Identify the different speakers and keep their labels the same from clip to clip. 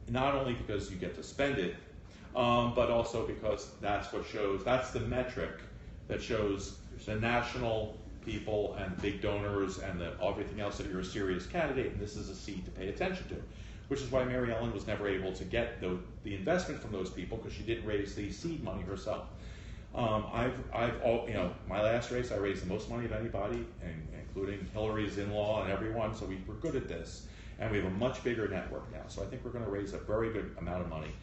Speaker 1: not only because you get to spend it, but also because that's what shows, that's the metric that shows the national people and big donors and everything else that you're a serious candidate, and this is a seed to pay attention to. Which is why Mary Ellen was never able to get the investment from those people, because she didn't raise the seed money herself. My last race, I raised the most money of anybody, including Hillary's in-law and everyone, so we were good at this. And we have a much bigger network now, so I think we're going to raise a very good amount of money.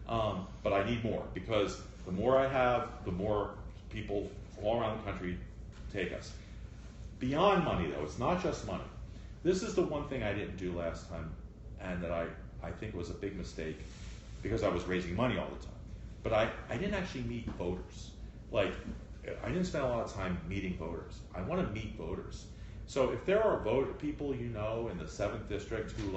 Speaker 1: But I need more, because the more I have, the more people from all around the country take us. Beyond money, though, it's not just money. This is the one thing I didn't do last time, and that I think was a big mistake, because I was raising money all the time. But I didn't actually meet voters. Like, I didn't spend a lot of time meeting voters. I want to meet voters. So if there are people you know in the 7th District who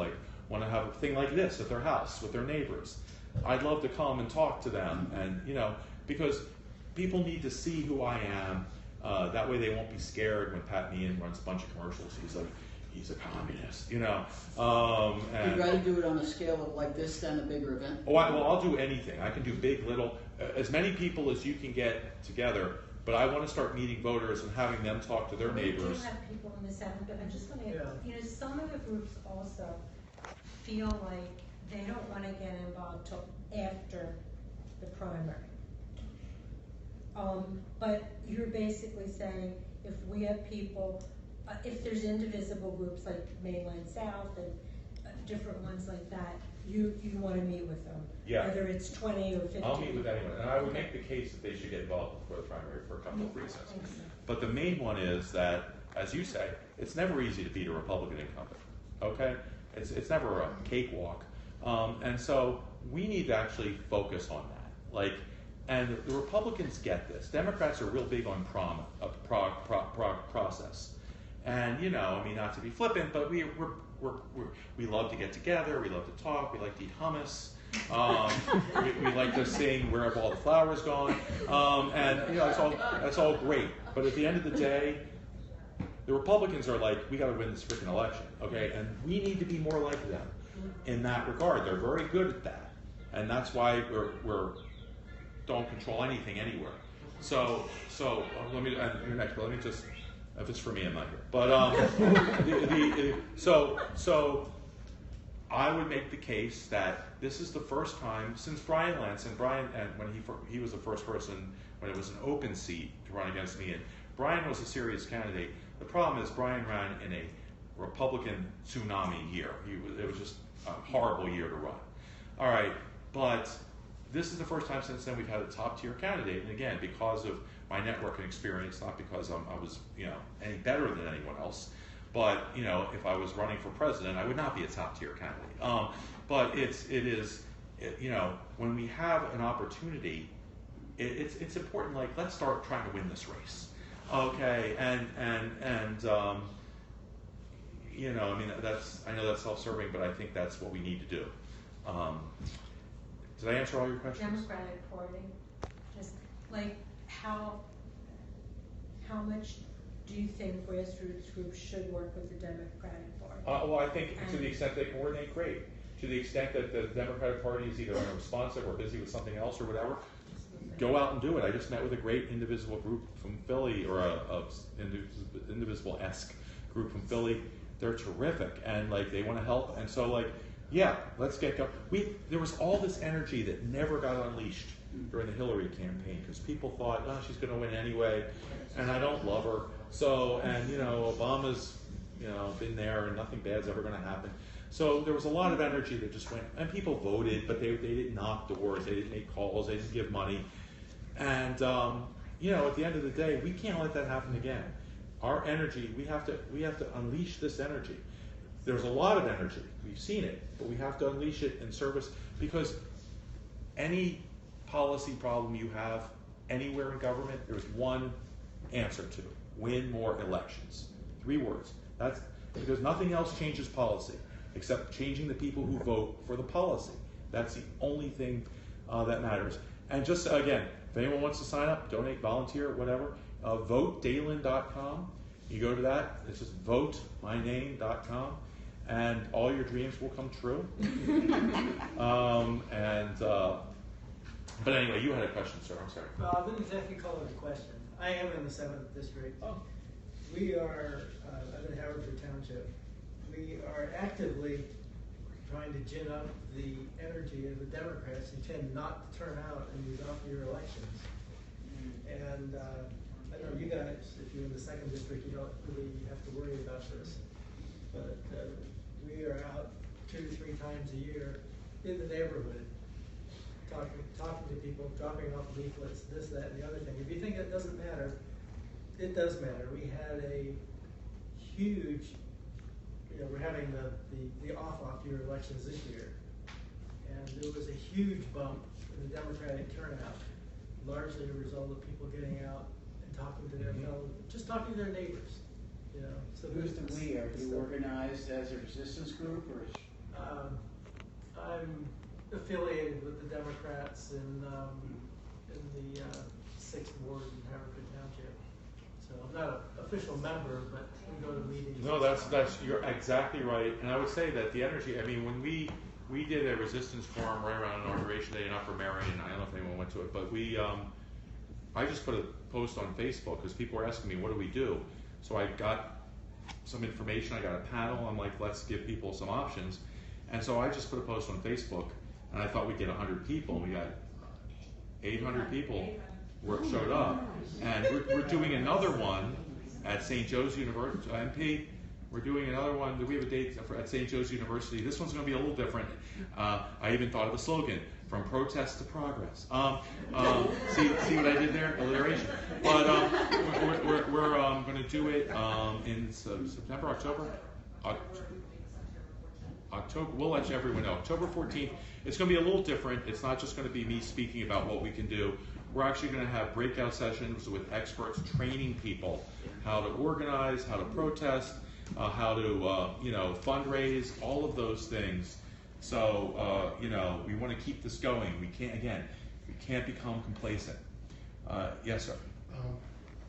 Speaker 1: want to have a thing like this at their house with their neighbors, I'd love to come and talk to them, and because people need to see who I am. That way they won't be scared when Pat Meehan runs a bunch of commercials. He's a communist, and
Speaker 2: you'd rather do it on a scale of like this than a bigger event?
Speaker 1: Oh, I'll do anything. I can do big, little, as many people as you can get together. But I want to start meeting voters and having them talk to their neighbors.
Speaker 3: We do have people in the 7th, but I just want to, some of the groups also feel like they don't want to get involved till after the primary. But you're basically saying if we have people, if there's indivisible groups like Mainland South and different ones like that, you want to meet with them, whether it's 20 or 50.
Speaker 1: I'll meet with anyone, and I would make the case that they should get involved before the primary for a couple of reasons. But the main one is that, as you say, it's never easy to beat a Republican incumbent. Okay, it's never a cakewalk, and so we need to actually focus on that. And the Republicans get this. Democrats are real big on process, and not to be flippant, but we love to get together, we love to talk, we like to eat hummus, we like to sing "Where Have All the Flowers Gone," and that's all great. But at the end of the day, the Republicans are like, we got to win this freaking election, okay? And we need to be more like them in that regard. They're very good at that, and that's why we're don't control anything anywhere. So let me. And you're next, but let me just. If it's for me, I'm not here. But so I would make the case that this is the first time since Brian Lentz and when he was the first person when it was an open seat to run against me, and Brian was a serious candidate. The problem is Brian ran in a Republican tsunami year. It was just a horrible year to run. All right, but this is the first time since then we've had a top-tier candidate, and again, because of my network and experience, not because I was any better than anyone else, but if I was running for president, I would not be a top-tier candidate. But it is when we have an opportunity, it's important. Like, let's start trying to win this race, okay? And I know that's self-serving, but I think that's what we need to do. Did I answer all your questions?
Speaker 3: Democratic Party, just like how much do you think grassroots groups should work with the Democratic Party?
Speaker 1: Well, I think to the extent they coordinate, great. To the extent that the Democratic Party is either unresponsive or busy with something else or whatever, go out and do it. I just met with a great Indivisible group from Philly, or a Indivisible-esque group from Philly. They're terrific, and they want to help. And so let's get going. There was all this energy that never got unleashed during the Hillary campaign because people thought, oh, she's going to win anyway, and I don't love her. So, and Obama's been there, and nothing bad's ever going to happen. So there was a lot of energy that just went, and people voted, but they didn't knock doors, they didn't make calls, they didn't give money, and at the end of the day, we can't let that happen again. Our energy, we have to unleash this energy. There's a lot of energy. We've seen it, but we have to unleash it in service, because any policy problem you have anywhere in government, there's one answer to: win more elections. 3 words. That's because nothing else changes policy except changing the people who vote for the policy. That's the only thing that matters. And just again, if anyone wants to sign up, donate, volunteer, whatever, votedaylin.com. You go to that. It's just votemyname.com. and all your dreams will come true. But anyway, you had a question, sir. I'm sorry.
Speaker 4: Well, I didn't exactly call it a question. I am in the 7th district.
Speaker 1: Oh.
Speaker 4: We are, I'm in Haverford Township. We are actively trying to gin up the energy of the Democrats who tend not to turn out in these off-year elections. And I know you guys, if you're in the 2nd district, you don't really have to worry about this. But we are out 2 to 3 times a year in the neighborhood, talking to people, dropping off leaflets, this, that, and the other thing. If you think it doesn't matter, it does matter. We had a huge, we're having the off-year elections this year, and there was a huge bump in the Democratic turnout, largely a result of people getting out and talking to their fellow, just talking to their neighbors. So
Speaker 2: who's the we? Are you organized as a resistance group, or?
Speaker 4: I'm affiliated with the Democrats in the 6th Ward in Haverford Township. So I'm not an official member, but we go to meetings.
Speaker 1: No, you're exactly right. And I would say that the energy, I mean, when we did a resistance forum right around Inauguration Day in Upper Marion, I don't know if anyone went to it, but I just put a post on Facebook because people were asking me, what do we do? So I got some information, I got a panel, I'm like, let's give people some options. And so I just put a post on Facebook, and I thought we'd get 100 people, and we got 800 people showed up. And we're doing another one at St. Joe's University, MP. We're doing another one, do we have a date at St. Joe's University? This one's gonna be a little different. I even thought of a slogan, from protest to progress. See what I did there? Alliteration. But we're going to do it in September, October? October. We'll let everyone know. October 14th. It's going to be a little different. It's not just going to be me speaking about what we can do. We're actually going to have breakout sessions with experts training people how to organize, how to protest, how to fundraise, all of those things. So, we want to keep this going. We can't become complacent. Yes, sir.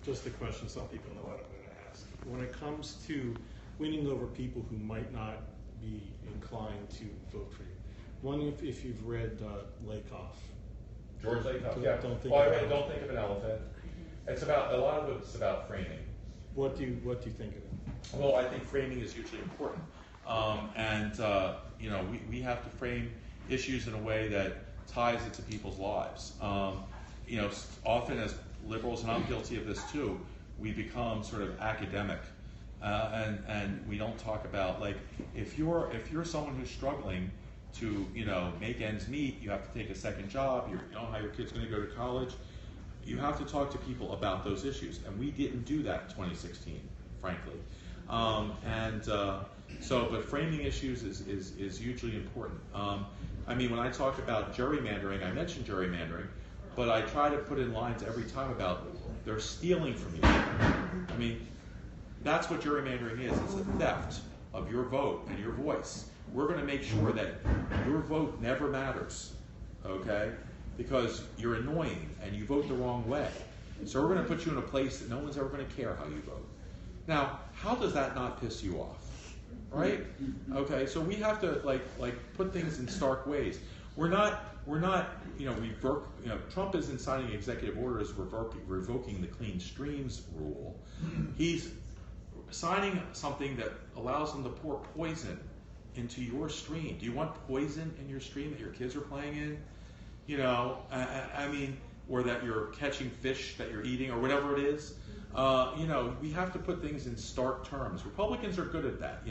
Speaker 5: Just a question some people know what I'm going to ask. When it comes to winning over people who might not be inclined to vote for you, one, if you've read Lakoff.
Speaker 1: George Lakoff,
Speaker 5: Don't
Speaker 1: yeah.
Speaker 5: Think
Speaker 1: I read Don't Think of an Elephant. It's about, a lot of it's about framing.
Speaker 5: What do you think of it?
Speaker 1: Well, I think framing is hugely important. We have to frame issues in a way that ties it to people's lives. Often as liberals, and I'm guilty of this too, we become sort of academic, and we don't talk about, like, if you're someone who's struggling to make ends meet, you have to take a second job, you don't know how your kid's going to go to college, you have to talk to people about those issues, and we didn't do that in 2016, frankly. But framing issues is hugely important. When I talk about gerrymandering, I mention gerrymandering, but I try to put in lines every time about they're stealing from you. That's what gerrymandering is. It's the theft of your vote and your voice. We're going to make sure that your vote never matters, okay? Because you're annoying and you vote the wrong way. So we're going to put you in a place that no one's ever going to care how you vote. Now, how does that not piss you off, right? Okay, so we have to put things in stark ways. We're not Trump isn't signing executive orders revoking the clean streams rule. He's signing something that allows them to pour poison into your stream. Do you want poison in your stream that your kids are playing in? Or that you're catching fish that you're eating, or whatever it is. We have to put things in stark terms. Republicans are good at that.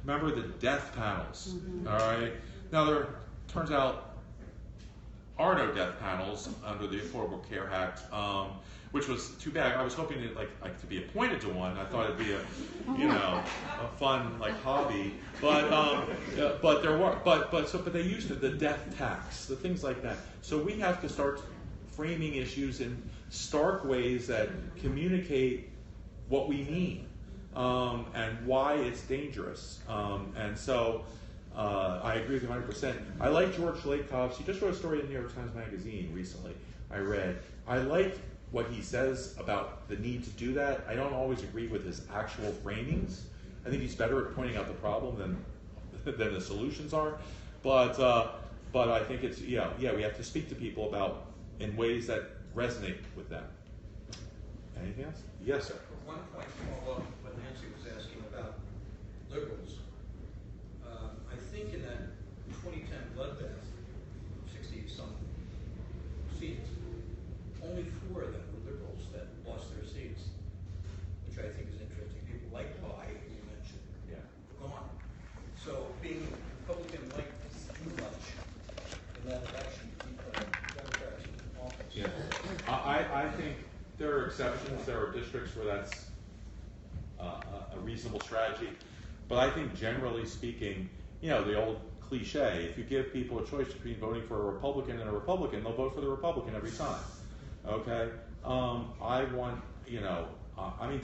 Speaker 1: Remember the death panels. All right. Now there turns out are no death panels under the Affordable Care Act, which was too bad. I was hoping to be appointed to one. I thought it'd be a fun hobby. But there were but they used the death tax, the things like that. So we have to start framing issues in stark ways that communicate what we mean and why it's dangerous. I agree with you 100%. I like George Lakoff. He just wrote a story in the New York Times Magazine recently. I read. I like what he says about the need to do that. I don't always agree with his actual framings, I think he's better at pointing out the problem than the solutions are. But I think it's we have to speak to people about in ways that resonate with them. Anything else? Yes, sir.
Speaker 6: One point to follow up what Nancy was asking about liberals. I think in that 2010 bloodbath, 60-some seats, only 4 of them were liberals that lost their seats, which I think is interesting. People like Pai, you mentioned, gone. So being Republican like too much in that election to keep Democrats in office.
Speaker 1: Yeah, I think there are exceptions. There are districts where that's a reasonable strategy. But I think generally speaking, the old cliche, if you give people a choice between voting for a Republican and a Republican, they'll vote for the Republican every time. Okay? I want,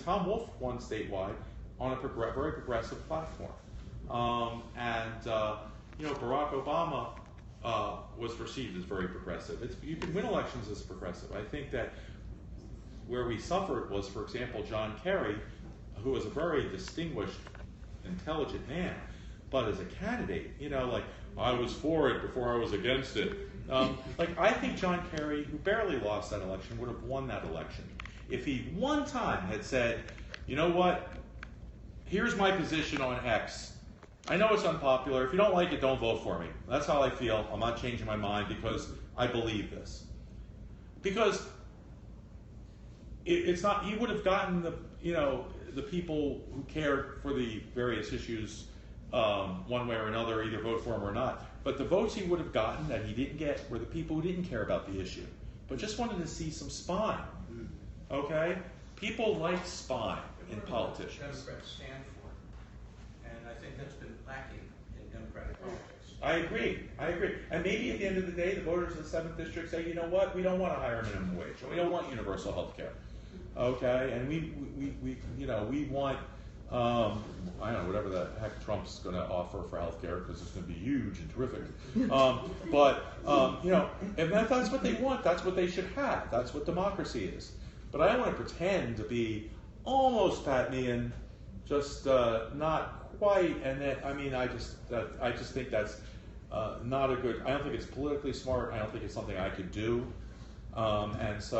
Speaker 1: Tom Wolf won statewide on a very progressive platform. Barack Obama was perceived as very progressive. You can win elections as progressive. I think that where we suffered was, for example, John Kerry, who was a very distinguished, intelligent man, but as a candidate, I was for it before I was against it. I think John Kerry, who barely lost that election, would have won that election if he one time had said, you know what, here's my position on X. I know it's unpopular. If you don't like it, don't vote for me. That's how I feel. I'm not changing my mind because I believe this. Because it's not, he would have gotten the people who cared for the various issues one way or another, either vote for him or not. But the votes he would have gotten that he didn't get were the people who didn't care about the issue, but just wanted to see some spine. Okay? People like spine in politicians.
Speaker 6: Democrats stand for, and I think that's been lacking in Democratic politics.
Speaker 1: I agree. And maybe at the end of the day, the voters of the 7th District say, you know what, we don't want a higher minimum wage, or we don't want universal health care. Okay, and we want, I don't know, whatever the heck Trump's going to offer for health care, because it's going to be huge and terrific. If that's what they want, that's what they should have. That's what democracy is. But I don't want to pretend to be almost Pat Meehan, just not quite. And that, I just think that's not a good. I don't think it's politically smart. I don't think it's something I could do. I just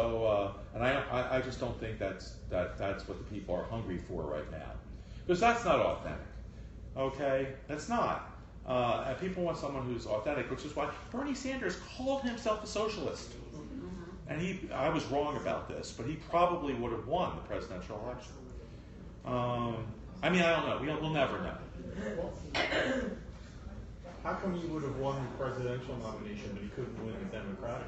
Speaker 1: don't think that's what the people are hungry for right now, because that's not authentic. Okay, that's not. And people want someone who's authentic, which is why Bernie Sanders called himself a socialist. And I was wrong about this, but he probably would have won the presidential election. I don't know. We'll never know.
Speaker 5: How come you would have won the presidential nomination, but you couldn't win the Democratic?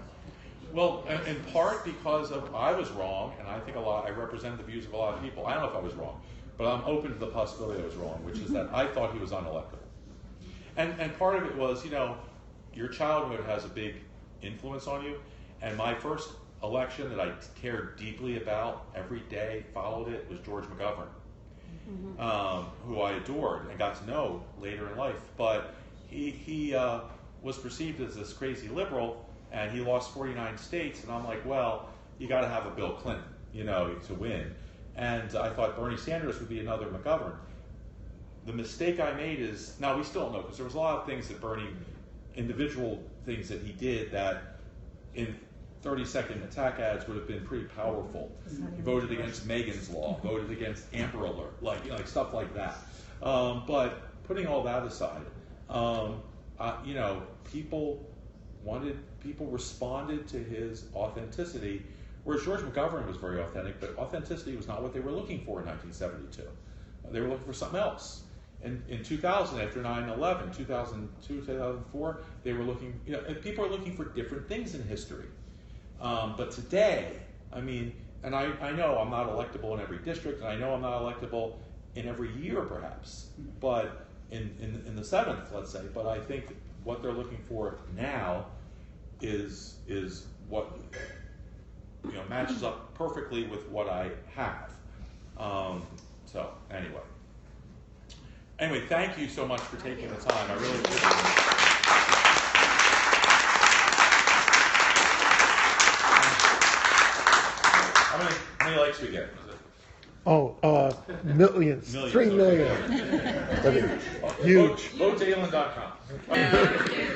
Speaker 1: Well, in part because I was wrong, and I think I represent the views of a lot of people. I don't know if I was wrong, but I'm open to the possibility I was wrong, which is that I thought he was unelectable. And part of it was, your childhood has a big influence on you. And my first election that I cared deeply about every day, followed it, was George McGovern, who I adored and got to know later in life. But he was perceived as this crazy liberal, and he lost 49 states. And I'm like, well, you got to have a Bill Clinton, to win. And I thought Bernie Sanders would be another McGovern. The mistake I made is, now we still don't know, because there was a lot of things that Bernie, individual things that he did that in 30-second attack ads would have been pretty powerful. He voted against Megan's Law, voted against Amber Alert, like stuff like that. But putting all that aside, people responded to his authenticity, whereas George McGovern was very authentic, but authenticity was not what they were looking for in 1972. They were looking for something else. In 2000, after 9/11, 2002, 2004, they were looking, people are looking for different things in history. But today, and I know I'm not electable in every district, and I know I'm not electable in every year, perhaps, but in the 7th, let's say. But I think what they're looking for now is what matches up perfectly with what I have. So anyway, thank you so much for taking the time. I really appreciate it. How many likes we get?
Speaker 7: Millions.
Speaker 1: Millions,
Speaker 7: 3
Speaker 1: okay.
Speaker 7: million. I mean, huge.
Speaker 1: Vote Daylin.com.